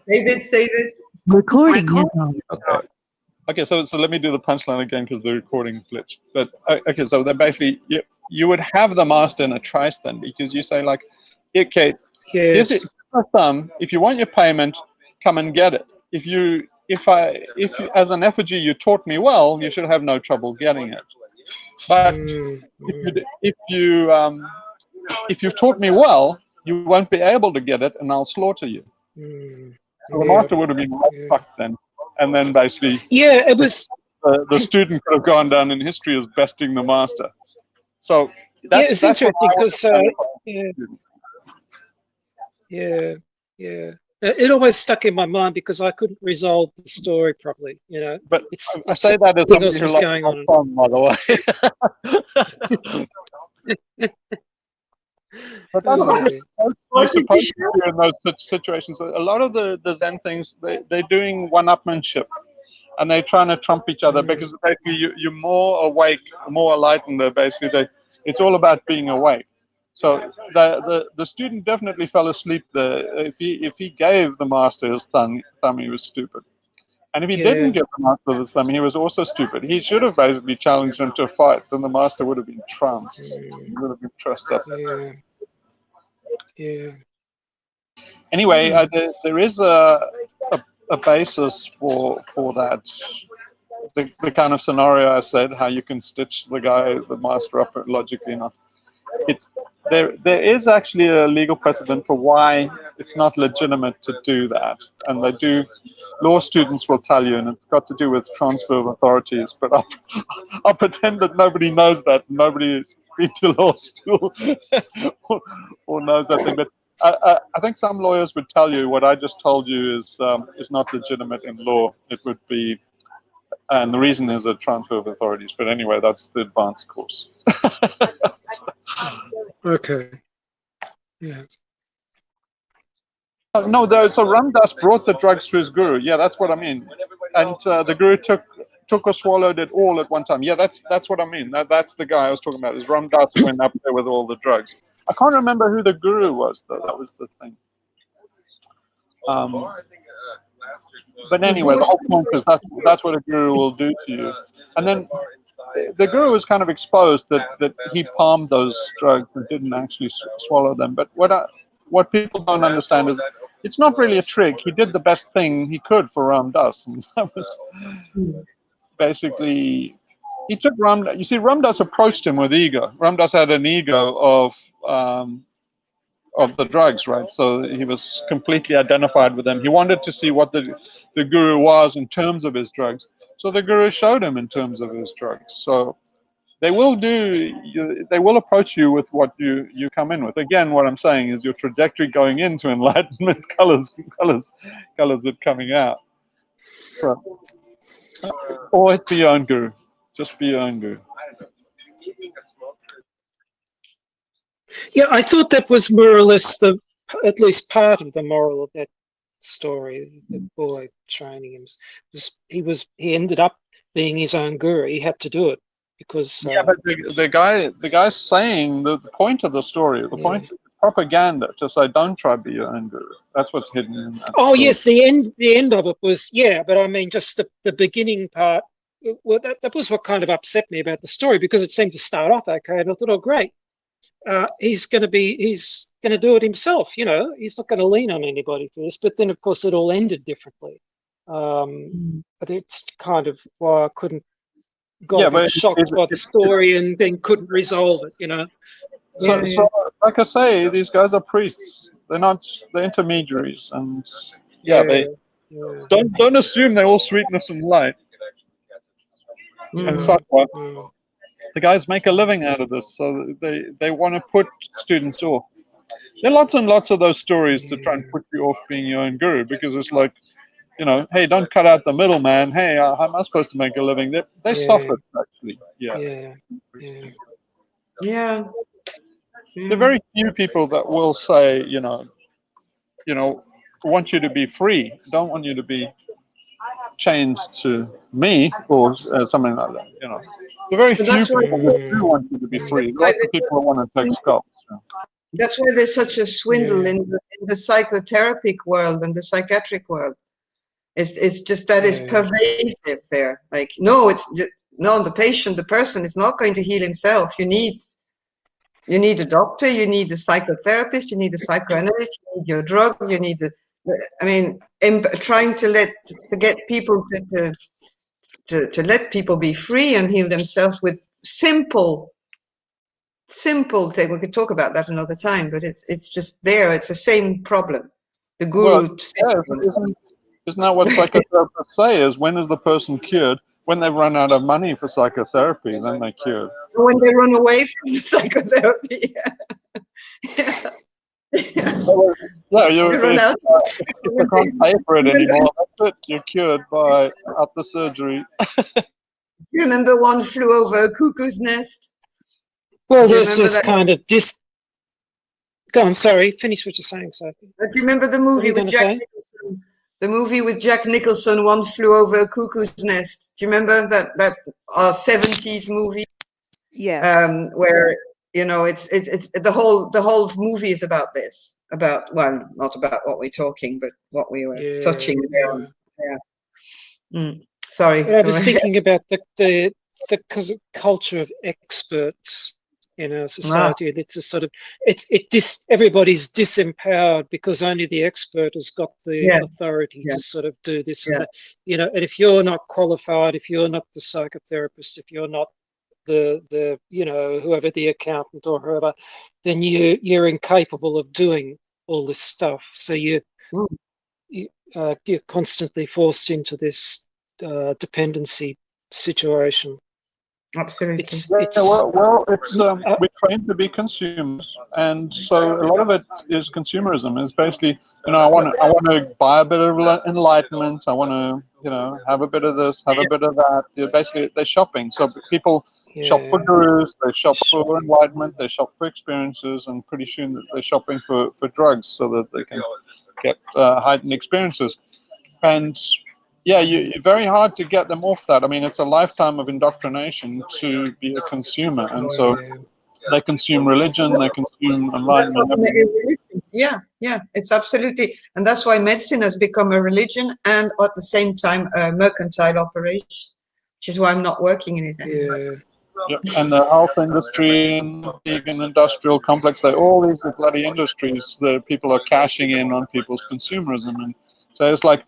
David. Recording is on. Okay. Okay, so let me do the punchline again because the recording glitched. But okay, so then basically you would have the master in a trice then, because you say like, okay, Yes. here's a sum. If you want your payment, come and get it. If you as an effigy you taught me well, you should have no trouble getting it. But if you've taught me well, you won't be able to get it, and I'll slaughter you. So the master would have been fucked then, and then basically it was. The student could have gone down in history as besting the master. So it's that's interesting because it always stuck in my mind because I couldn't resolve the story properly, you know. But I say that as somebody who likes going on, by the way. But that's supposed to do in those situations. A lot of the Zen things, they're doing one-upmanship, and they're trying to trump each other because basically you're more awake, more enlightened. Basically, it's all about being awake. So the student definitely fell asleep there. If he gave the master his thumb, he was stupid. And if he didn't give the master his thumb, he was also stupid. He should have basically challenged him to a fight. Then the master would have been tranced. He would have been trussed up. Anyway, there is a basis for that. The kind of scenario I said, how you can stitch the master up logically enough. There is actually a legal precedent for why it's not legitimate to do that, and law students will tell you, and it's got to do with transfer of authorities. But I'll pretend that nobody knows that, nobody's been to law school or knows that thing. But I think some lawyers would tell you what I just told you is not legitimate in law. It would be. And the reason is a transfer of authorities. But anyway, that's the advanced course. Okay. Yeah. No, so Ram Dass brought the drugs to his guru. Yeah, that's what I mean. And the guru took or swallowed it all at one time. Yeah, that's what I mean. That's the guy I was talking about. Is Ram Dass went up there with all the drugs. I can't remember who the guru was, though. That was the thing. But anyway, the whole point is that's what a guru will do to you. And then the guru was kind of exposed that he palmed those drugs and didn't actually swallow them. But what people don't understand is it's not really a trick. He did the best thing he could for Ram Dass, and that was basically he took Ram. You see, Ram Dass approached him with ego. Ram Dass had an ego of the drugs, right? So he was completely identified with them. He wanted to see what the guru was in terms of his drugs. So the guru showed him in terms of his drugs. So they will approach you with what you come in with. Again, what I'm saying is your trajectory going into enlightenment colors it coming out. So always be your own guru. Just be your own guru. Yeah, I thought that was more or less at least part of the moral of that story. The boy training him he ended up being his own guru. He had to do it because but the guy's saying the point of the story, the point of propaganda to say don't try to be your own guru. That's what's hidden in that. Oh story. yes, the end of it was but I mean just the beginning part. Well, that was what kind of upset me about the story because it seemed to start off okay, and I thought, oh great. He's going to do it himself, you know. He's not going to lean on anybody for this. But then, of course, it all ended differently. But it's kind of why I couldn't got a bit shocked by the story and then couldn't resolve it, you know. So, like I say, these guys are priests. They're intermediaries, and don't assume they're all sweetness and light. And Sattva. The guys make a living out of this, so they want to put students off. There are lots and lots of those stories to try and put you off being your own guru, because it's like, you know, hey, don't cut out the middleman. Hey, how am I supposed to make a living? They suffered, actually. Yeah. There are very few people that will say, you know, want you to be free. Don't want you to be changed to me or something like that. You know, there are very few people that do want you to be free. Lots of people want to take scalps. That's why there's such a swindle Yeah. in the psychotherapeutic world and the psychiatric world. It's just that it's pervasive there. Like, no, no, the person is not going to heal himself. You need a doctor, you need a psychotherapist, you need a psychoanalyst, you need your drug, you need I mean, trying to get people to let people be free and heal themselves with simple thing. We could talk about that another time, but it's just there. It's the same problem. The Well, guru. yeah, isn't that what psychotherapists say? Is when is the person cured? When they've run out of money for psychotherapy, then they're cured. When they run away from the psychotherapy. Yeah, you They run out. if you can't pay for it anymore, that's it. You're cured by up the surgery. You remember One Flew Over a Cuckoo's Nest? Well, Do you there's remember this that? kind of Go on, sorry. Finish what you're saying, Sophie. Do you remember the What were movie you with going to Jack say? Nicholson? The movie with Jack Nicholson, One Flew Over a Cuckoo's Nest. Do you remember that 70s movie? Yes. Where it's the whole movie is about this. Well, not about what we're talking, but what we were touching there. Yeah. Sorry. But I was thinking about the culture of experts in our society, and it's a sort of everybody's disempowered because only the expert has got the authority to sort of do this and that. And if you're not qualified, if you're not the psychotherapist, if you're not the whoever, the accountant or whoever, then you're incapable of doing all this stuff. So you're constantly forced into this dependency situation. Absolutely. We're trained to be consumers, and so a lot of it is consumerism. It's basically, I want to buy a bit of enlightenment. I want to, have a bit of this, have a bit of that. They're shopping. So people shop for gurus, they shop for enlightenment, they shop for experiences, and pretty soon they're shopping for drugs so that they can get heightened experiences. And you're very hard to get them off that. I mean, it's a lifetime of indoctrination to be a consumer, and so they consume religion, they consume enlightenment. Yeah, it's absolutely, and that's why medicine has become a religion and at the same time a mercantile operation, which is why I'm not working in it anymore. And the health industry and the vegan industrial complex, all these bloody industries that people are cashing in on people's consumerism. And so it's like,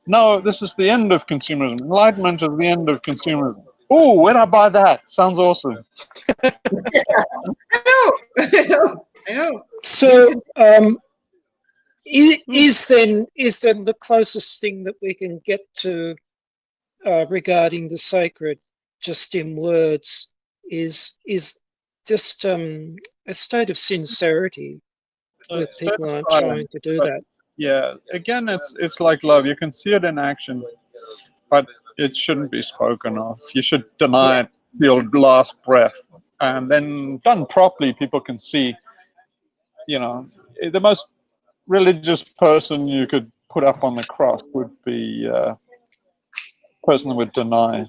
no, this is the end of consumerism. Enlightenment is the end of consumerism. Oh, where'd I buy that? Sounds awesome. I know. So, is then the closest thing that we can get to regarding the sacred, just in words, is just a state of sincerity where people aren't trying to do that. Yeah, again, it's like love. You can see it in action, but it shouldn't be spoken of. You should deny it your last breath, and then done properly, people can see. The most religious person you could put up on the cross would be a person that would deny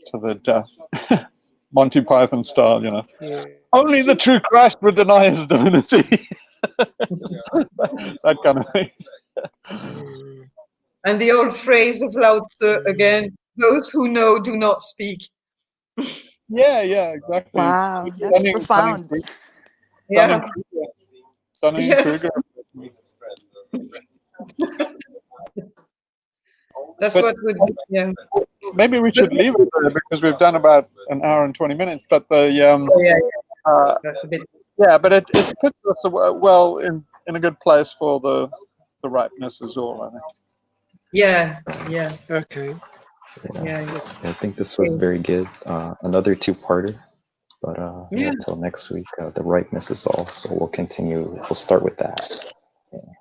to their death. Monty Python style, Only the true Christ would deny his divinity. That kind of thing. And the old phrase of Lao Tzu again: "Those who know do not speak." Yeah, exactly. Wow, that's profound. Stunning Kruger. That's what would. Yeah. Maybe we should leave it there because we've done about an hour and 20 minutes. But that's a bit. Yeah, but it puts us well in a good place for the rightness is all, I think. Yeah. Okay. Yeah. I think this was very good. Another two-parter, but until next week, the rightness is all. So we'll continue. We'll start with that.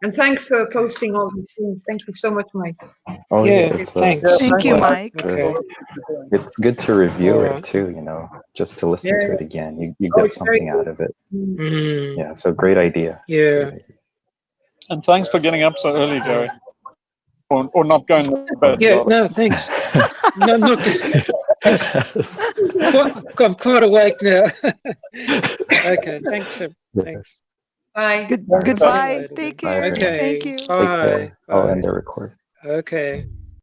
And thanks for posting all these things. Thank you so much, Mike. Oh yeah, thanks. Thank you, Mike. It's good to review it too. Just to listen to it again. You get something out of it. Yeah, so great idea. Yeah. And thanks for getting up so early, Gary. Or not going to bed. Yeah, no, thanks. No, look, I'm quite awake now. Okay, thanks. Thanks. Bye. Goodbye. Later Take then. care. everyone. Okay. Thank you. Take Bye. care. I'll Bye. end the record. Okay.